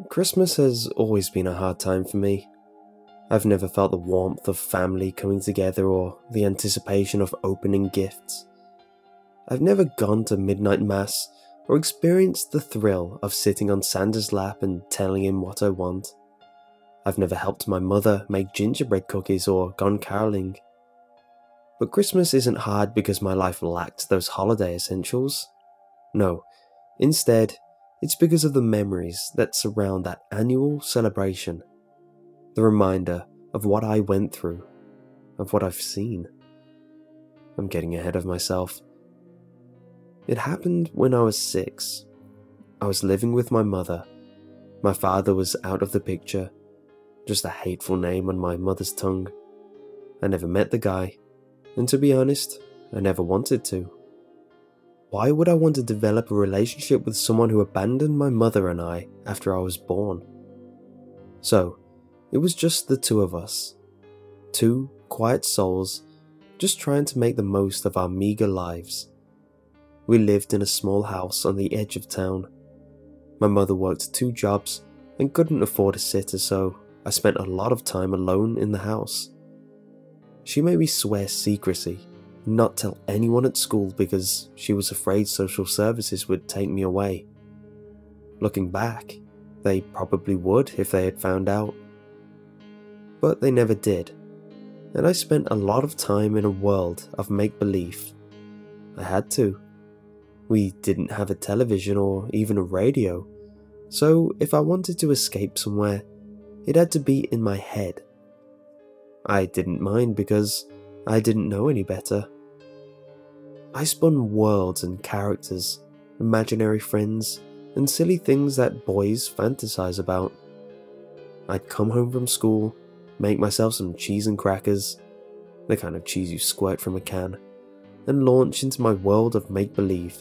Christmas has always been a hard time for me. I've never felt the warmth of family coming together or the anticipation of opening gifts. I've never gone to midnight mass or experienced the thrill of sitting on Santa's lap and telling him what I want. I've never helped my mother make gingerbread cookies or gone caroling. But Christmas isn't hard because my life lacked those holiday essentials. No, instead, it's because of the memories that surround that annual celebration. The reminder of what I went through, of what I've seen. I'm getting ahead of myself. It happened when I was 6. I was living with my mother. My father was out of the picture, just a hateful name on my mother's tongue. I never met the guy, and to be honest, I never wanted to. Why would I want to develop a relationship with someone who abandoned my mother and I after I was born? So, it was just the two of us. 2 quiet souls, just trying to make the most of our meager lives. We lived in a small house on the edge of town. My mother worked 2 jobs and couldn't afford a sitter, so I spent a lot of time alone in the house. She made me swear secrecy, not tell anyone at school because she was afraid social services would take me away. Looking back, they probably would if they had found out. But they never did, and I spent a lot of time in a world of make-believe. I had to. We didn't have a television or even a radio, so if I wanted to escape somewhere, it had to be in my head. I didn't mind because I didn't know any better. I spun worlds and characters, imaginary friends, and silly things that boys fantasize about. I'd come home from school, make myself some cheese and crackers, the kind of cheese you squirt from a can, and launch into my world of make-believe.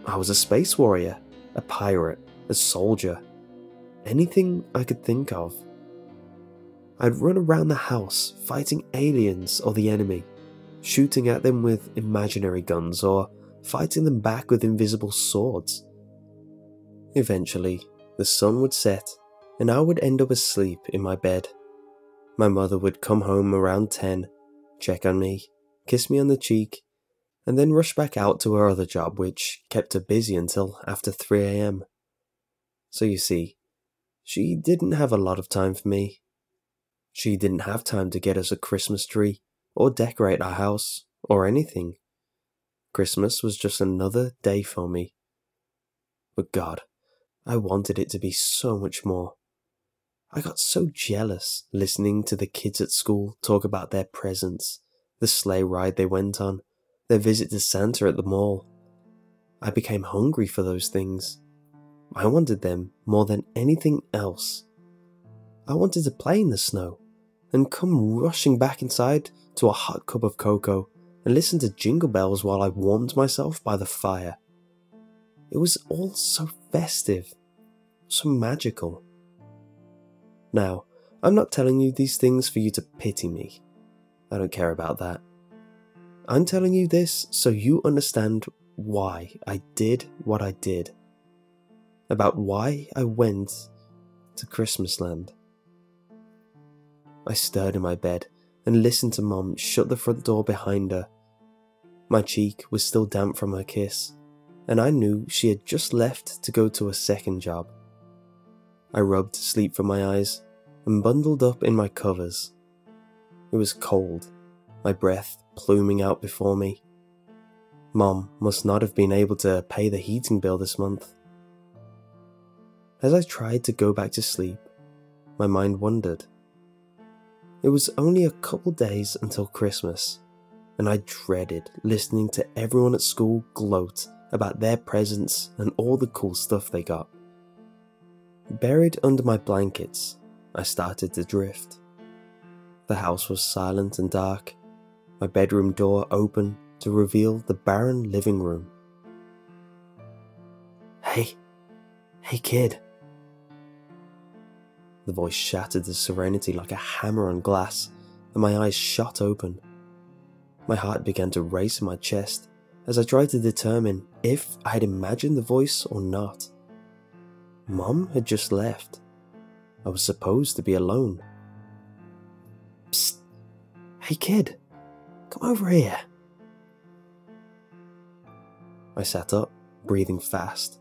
I was a space warrior, a pirate, a soldier, anything I could think of. I'd run around the house fighting aliens or the enemy, shooting at them with imaginary guns or fighting them back with invisible swords. Eventually, the sun would set and I would end up asleep in my bed. My mother would come home around 10, check on me, kiss me on the cheek, and then rush back out to her other job, which kept her busy until after 3 a.m. So you see, she didn't have a lot of time for me. She didn't have time to get us a Christmas tree, or decorate our house, or anything. Christmas was just another day for me. But God, I wanted it to be so much more. I got so jealous listening to the kids at school talk about their presents, the sleigh ride they went on, their visit to Santa at the mall. I became hungry for those things. I wanted them more than anything else. I wanted to play in the snow and come rushing back inside to a hot cup of cocoa and listen to jingle bells while I warmed myself by the fire. It was all so festive, so magical. Now, I'm not telling you these things for you to pity me. I don't care about that. I'm telling you this so you understand why I did what I did. About why I went to Christmasland. I stirred in my bed and listened to Mom shut the front door behind her. My cheek was still damp from her kiss, and I knew she had just left to go to a second job. I rubbed sleep from my eyes and bundled up in my covers. It was cold, my breath pluming out before me. Mom must not have been able to pay the heating bill this month. As I tried to go back to sleep, my mind wandered. It was only a couple days until Christmas, and I dreaded listening to everyone at school gloat about their presents and all the cool stuff they got. Buried under my blankets, I started to drift. The house was silent and dark, my bedroom door open to reveal the barren living room. Hey kid. The voice shattered the serenity like a hammer on glass, and my eyes shot open. My heart began to race in my chest as I tried to determine if I had imagined the voice or not. Mom had just left. I was supposed to be alone. Psst! Hey kid, come over here. I sat up, breathing fast.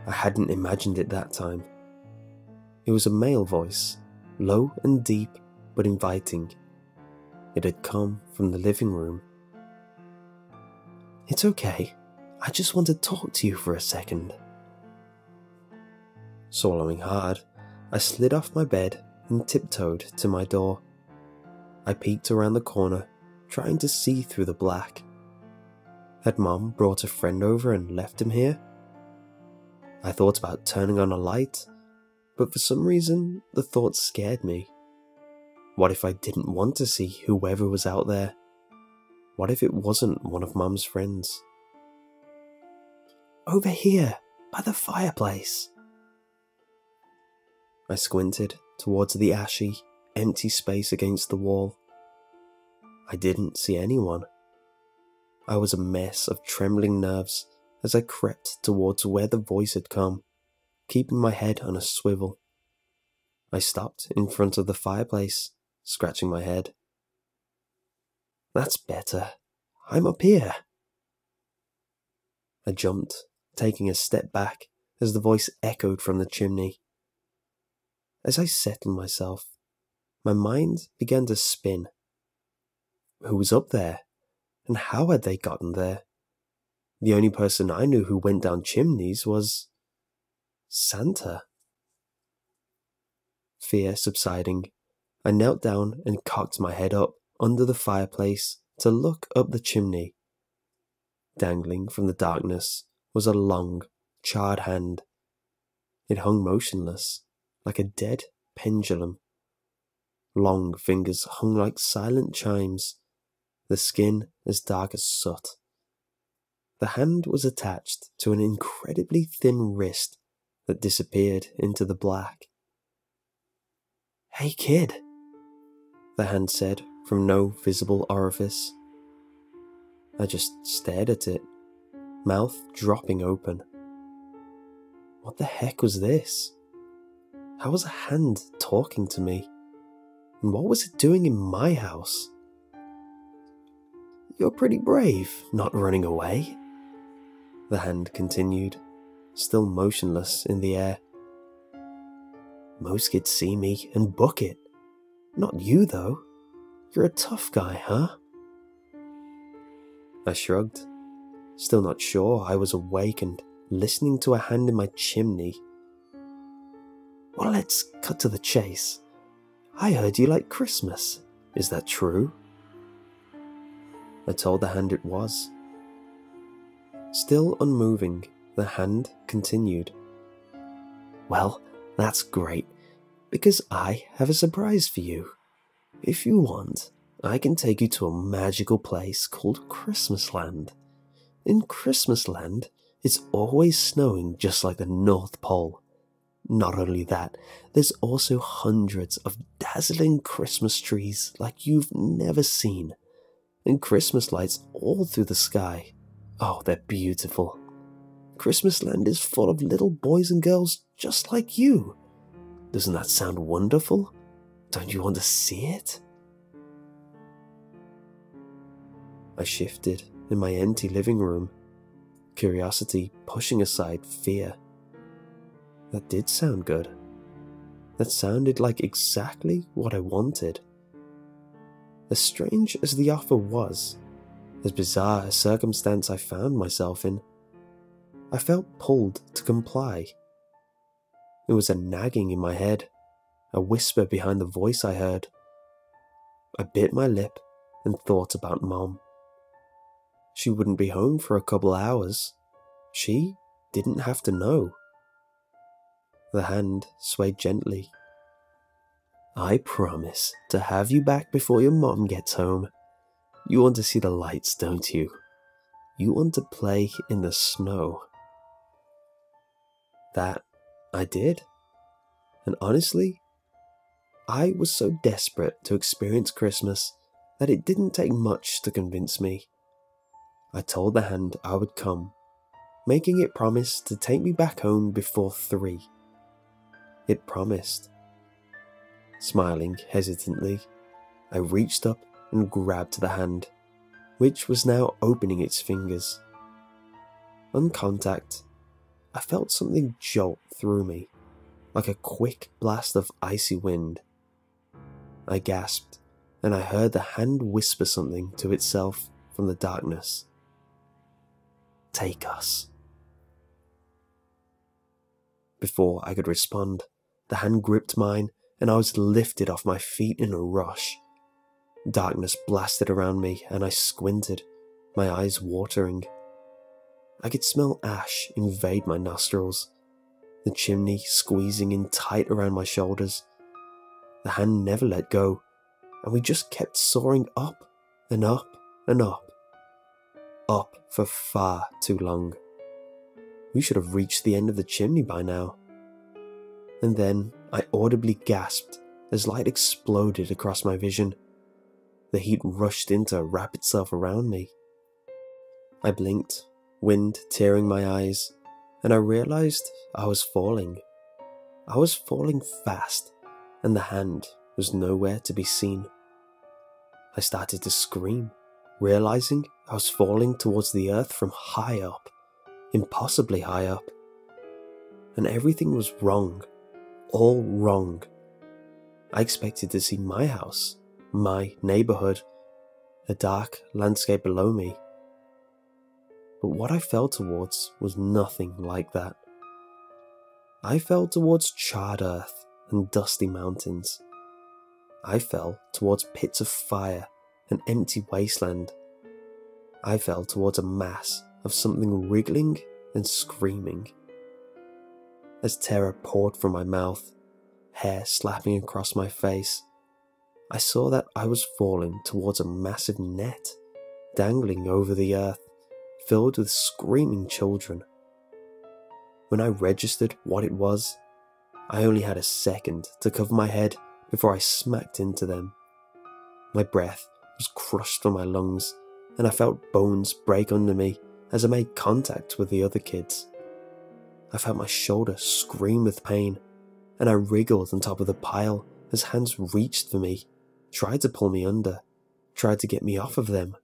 I hadn't imagined it that time. It was a male voice, low and deep but inviting. It had come from the living room. It's okay, I just want to talk to you for a second. Swallowing hard, I slid off my bed and tiptoed to my door. I peeked around the corner, trying to see through the black. Had Mom brought a friend over and left him here? I thought about turning on a light, but for some reason the thought scared me. What if I didn't want to see whoever was out there? What if it wasn't one of Mum's friends? Over here, by the fireplace. I squinted towards the ashy, empty space against the wall. I didn't see anyone. I was a mess of trembling nerves as I crept towards where the voice had come, keeping my head on a swivel. I stopped in front of the fireplace, scratching my head. That's better. I'm up here. I jumped, taking a step back as the voice echoed from the chimney. As I settled myself, my mind began to spin. Who was up there? And how had they gotten there? The only person I knew who went down chimneys was Santa. Fear subsiding, I knelt down and cocked my head up under the fireplace to look up the chimney. Dangling from the darkness was a long, charred hand. It hung motionless, like a dead pendulum. Long fingers hung like silent chimes, the skin as dark as soot. The hand was attached to an incredibly thin wrist that disappeared into the black. Hey kid, the hand said from no visible orifice. I just stared at it, mouth dropping open. What the heck was this? How was a hand talking to me? And what was it doing in my house? You're pretty brave, not running away, the hand continued, still motionless in the air. Most kids see me and book it. Not you, though. You're a tough guy, huh? I shrugged, still not sure I was awake and listening to a hand in my chimney. Well, let's cut to the chase. I heard you like Christmas. Is that true? I told the hand it was. Still unmoving, the hand continued. Well, that's great, because I have a surprise for you. If you want, I can take you to a magical place called Christmasland. In Christmasland, it's always snowing just like the North Pole. Not only that, there's also hundreds of dazzling Christmas trees like you've never seen, and Christmas lights all through the sky. Oh, they're beautiful. Christmasland is full of little boys and girls just like you. Doesn't that sound wonderful? Don't you want to see it? I shifted in my empty living room, curiosity pushing aside fear. That did sound good. That sounded like exactly what I wanted. As strange as the offer was, as bizarre a circumstance I found myself in, I felt pulled to comply. It was a nagging in my head, a whisper behind the voice I heard. I bit my lip and thought about Mom. She wouldn't be home for a couple hours. She didn't have to know. The hand swayed gently. I promise to have you back before your mom gets home. You want to see the lights, don't you? You want to play in the snow. That I did. And honestly, I was so desperate to experience Christmas that it didn't take much to convince me. I told the hand I would come, making it promise to take me back home before 3. It promised. Smiling hesitantly, I reached up and grabbed the hand, which was now opening its fingers. On contact, I felt something jolt through me, like a quick blast of icy wind. I gasped, and I heard the hand whisper something to itself from the darkness. "Take us." Before I could respond, the hand gripped mine and I was lifted off my feet in a rush. Darkness blasted around me and I squinted, my eyes watering. I could smell ash invade my nostrils, the chimney squeezing in tight around my shoulders. The hand never let go, and we just kept soaring up and up and up. Up for far too long. We should have reached the end of the chimney by now. And then I audibly gasped as light exploded across my vision. The heat rushed in to wrap itself around me. I blinked, wind tearing my eyes, and I realized I was falling. I was falling fast, and the hand was nowhere to be seen. I started to scream, realizing I was falling towards the earth from high up, impossibly high up. And everything was wrong, all wrong. I expected to see my house, my neighborhood, a dark landscape below me. But what I fell towards was nothing like that. I fell towards charred earth and dusty mountains. I fell towards pits of fire and empty wasteland. I fell towards a mass of something wriggling and screaming. As terror poured from my mouth, hair slapping across my face, I saw that I was falling towards a massive net dangling over the earth, filled with screaming children. When I registered what it was, I only had a second to cover my head before I smacked into them. My breath was crushed from my lungs, and I felt bones break under me as I made contact with the other kids. I felt my shoulder scream with pain, and I wriggled on top of the pile as hands reached for me, tried to pull me under, tried to get me off of them.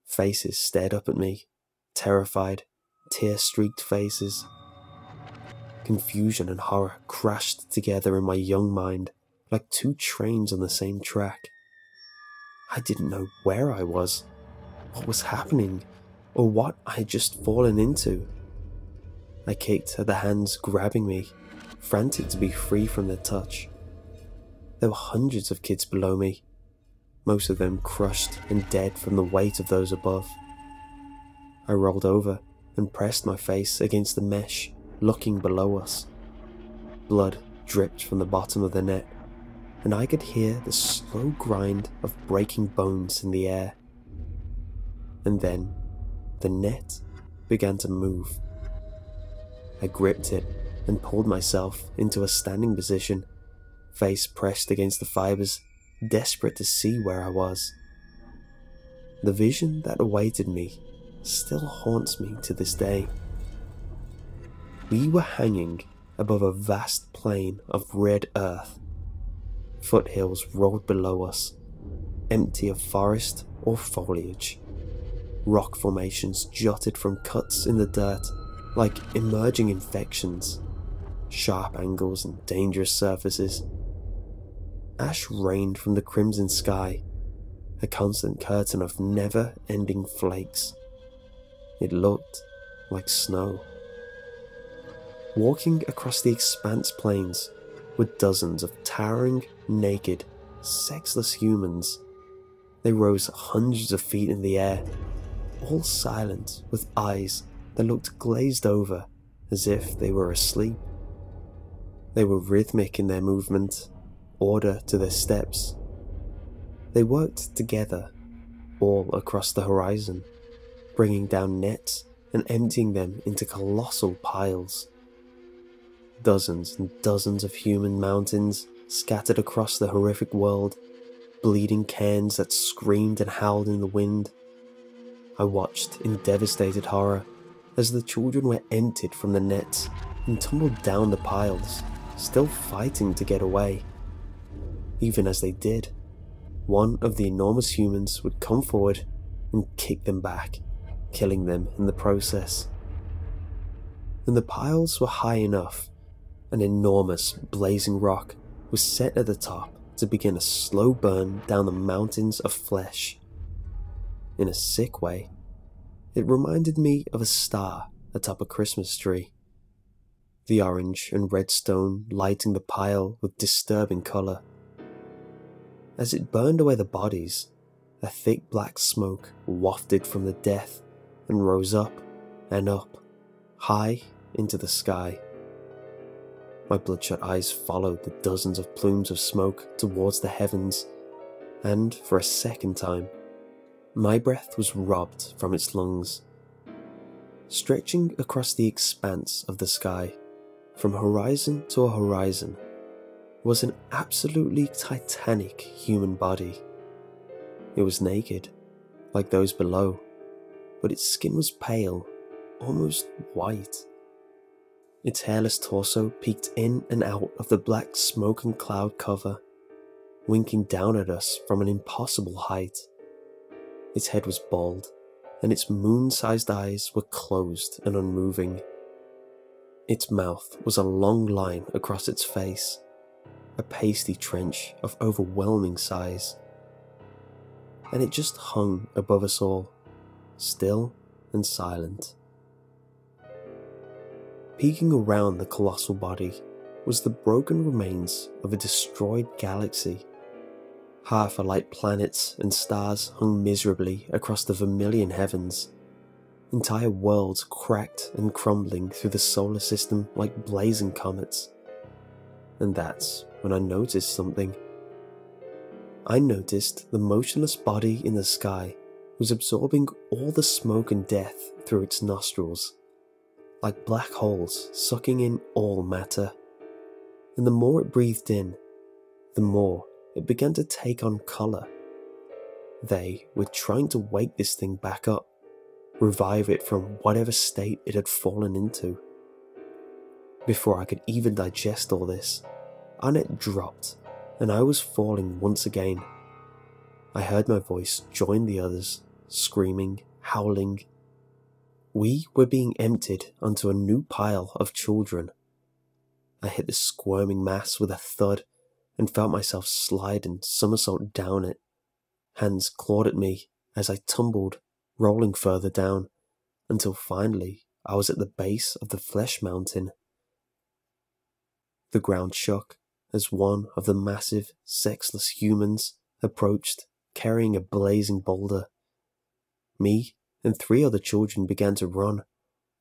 Faces stared up at me, terrified, tear-streaked faces. Confusion and horror crashed together in my young mind like two trains on the same track. I didn't know where I was, what was happening, or what I had just fallen into. I kicked at the hands grabbing me, frantic to be free from their touch. There were hundreds of kids below me, most of them crushed and dead from the weight of those above. I rolled over and pressed my face against the mesh, looking below us. Blood dripped from the bottom of the net, and I could hear the slow grind of breaking bones in the air. And then, the net began to move. I gripped it and pulled myself into a standing position, face pressed against the fibers, desperate to see where I was. The vision that awaited me still haunts me to this day. We were hanging above a vast plain of red earth. Foothills rolled below us, empty of forest or foliage. Rock formations jutted from cuts in the dirt like emerging infections, sharp angles and dangerous surfaces. Ash rained from the crimson sky, a constant curtain of never-ending flakes. It looked like snow. Walking across the expanse plains were dozens of towering, naked, sexless humans. They rose hundreds of feet in the air, all silent with eyes that looked glazed over as if they were asleep. They were rhythmic in their movement, order to their steps. They worked together, all across the horizon, bringing down nets and emptying them into colossal piles. Dozens and dozens of human mountains scattered across the horrific world, bleeding cairns that screamed and howled in the wind. I watched in devastated horror as the children were emptied from the nets and tumbled down the piles, still fighting to get away. Even as they did, one of the enormous humans would come forward and kick them back, killing them in the process. When the piles were high enough, an enormous blazing rock was set at the top to begin a slow burn down the mountains of flesh. In a sick way, it reminded me of a star atop a Christmas tree, the orange and red stone lighting the pile with disturbing colour. As it burned away the bodies, a thick black smoke wafted from the death and rose up and up, high into the sky. My bloodshot eyes followed the dozens of plumes of smoke towards the heavens, and for a second time, my breath was robbed from its lungs. Stretching across the expanse of the sky, from horizon to horizon, was an absolutely titanic human body. It was naked, like those below, but its skin was pale, almost white. Its hairless torso peeked in and out of the black smoke and cloud cover, winking down at us from an impossible height. Its head was bald, and its moon-sized eyes were closed and unmoving. Its mouth was a long line across its face, a pasty trench of overwhelming size. And it just hung above us all, still and silent. Peeking around the colossal body was the broken remains of a destroyed galaxy. Half a light planets and stars hung miserably across the vermilion heavens, entire worlds cracked and crumbling through the solar system like blazing comets. And that's when I noticed something. I noticed the motionless body in the sky was absorbing all the smoke and death through its nostrils, like black holes sucking in all matter. And the more it breathed in, the more it began to take on colour. They were trying to wake this thing back up, revive it from whatever state it had fallen into. Before I could even digest all this, our net dropped, and I was falling once again. I heard my voice join the others, screaming, howling. We were being emptied onto a new pile of children. I hit the squirming mass with a thud and felt myself slide and somersault down it. Hands clawed at me as I tumbled, rolling further down, until finally I was at the base of the flesh mountain. The ground shook as one of the massive, sexless humans approached, carrying a blazing boulder. Me and 3 other children began to run,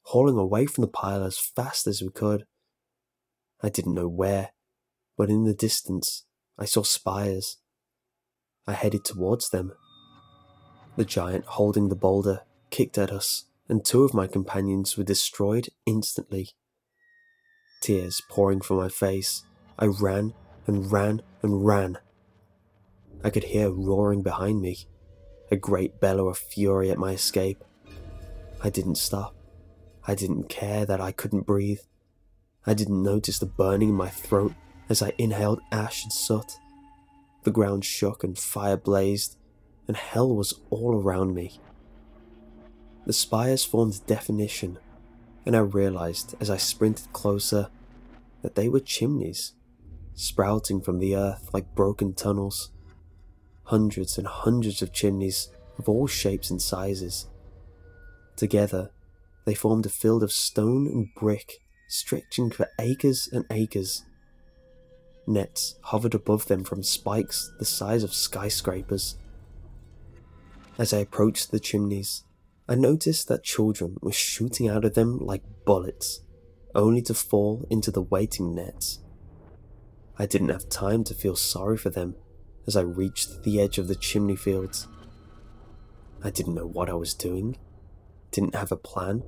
hauling away from the pile as fast as we could. I didn't know where, but in the distance I saw spires. I headed towards them. The giant holding the boulder kicked at us, and 2 of my companions were destroyed instantly. Tears pouring from my face, I ran and ran and ran. I could hear roaring behind me, a great bellow of fury at my escape. I didn't stop. I didn't care that I couldn't breathe. I didn't notice the burning in my throat as I inhaled ash and soot. The ground shook and fire blazed, and hell was all around me. The spires formed definition, and I realized as I sprinted closer that they were chimneys, sprouting from the earth like broken tunnels. Hundreds and hundreds of chimneys of all shapes and sizes. Together, they formed a field of stone and brick stretching for acres and acres. Nets hovered above them from spikes the size of skyscrapers. As I approached the chimneys, I noticed that children were shooting out of them like bullets, only to fall into the waiting nets. I didn't have time to feel sorry for them as I reached the edge of the chimney fields. I didn't know what I was doing, didn't have a plan.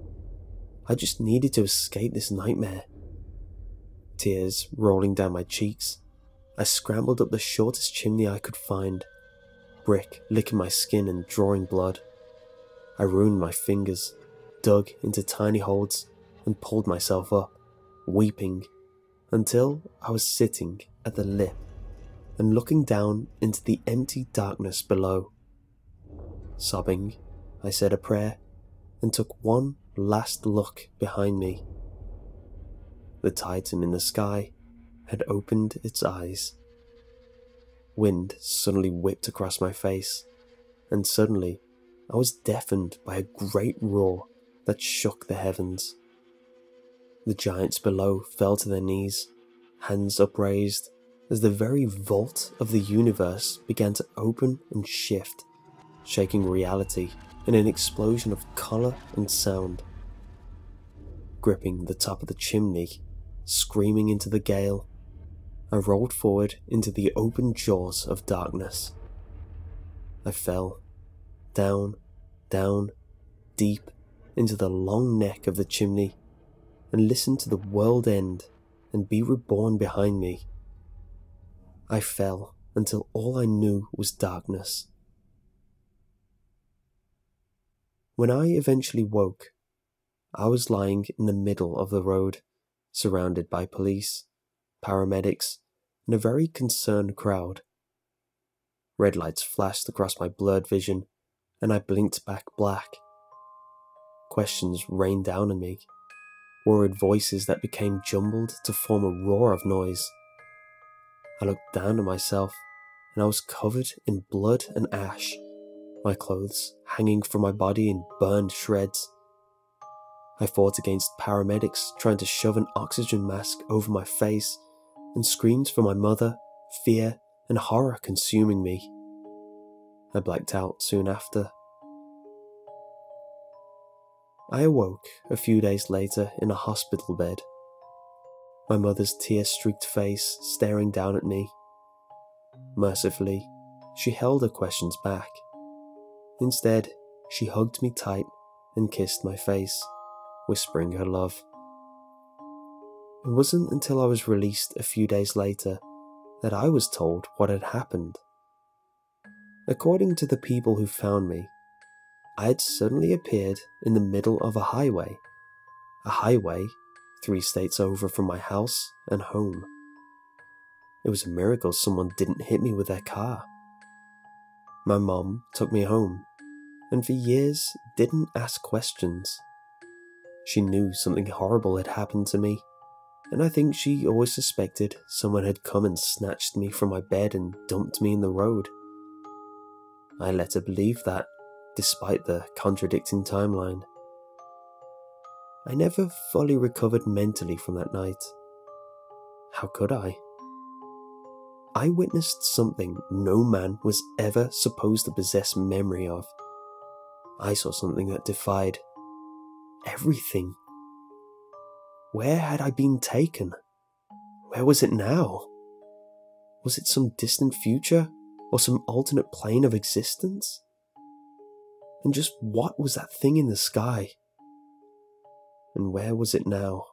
I just needed to escape this nightmare. Tears rolling down my cheeks, I scrambled up the shortest chimney I could find, brick licking my skin and drawing blood. I ruined my fingers, dug into tiny holes and pulled myself up, weeping, until I was sitting at the lip and looking down into the empty darkness below. Sobbing, I said a prayer and took one last look behind me. The Titan in the sky had opened its eyes. Wind suddenly whipped across my face, and suddenly I was deafened by a great roar that shook the heavens. The giants below fell to their knees, hands upraised, as the very vault of the universe began to open and shift, shaking reality in an explosion of colour and sound. Gripping the top of the chimney, screaming into the gale, I rolled forward into the open jaws of darkness. I fell, down, down, deep into the long neck of the chimney, and listened to the world end and be reborn behind me. I fell until all I knew was darkness. When I eventually woke, I was lying in the middle of the road, surrounded by police, paramedics, and a very concerned crowd. Red lights flashed across my blurred vision, and I blinked back black. Questions rained down on me, worried voices that became jumbled to form a roar of noise. I looked down at myself, and I was covered in blood and ash, my clothes hanging from my body in burned shreds. I fought against paramedics trying to shove an oxygen mask over my face, and screamed for my mother, fear and horror consuming me. I blacked out soon after. I awoke a few days later in a hospital bed, my mother's tear-streaked face staring down at me. Mercifully, she held her questions back. Instead, she hugged me tight and kissed my face, whispering her love. It wasn't until I was released a few days later that I was told what had happened. According to the people who found me, I had suddenly appeared in the middle of a highway 3 states over from my house and home. It was a miracle someone didn't hit me with their car. My mom took me home, and for years didn't ask questions. She knew something horrible had happened to me, and I think she always suspected someone had come and snatched me from my bed and dumped me in the road. I let her believe that, despite the contradicting timeline. I never fully recovered mentally from that night. How could I? I witnessed something no man was ever supposed to possess memory of. I saw something that defied everything. Where had I been taken? Where was it now? Was it some distant future, or some alternate plane of existence? And just what was that thing in the sky? And where was it now?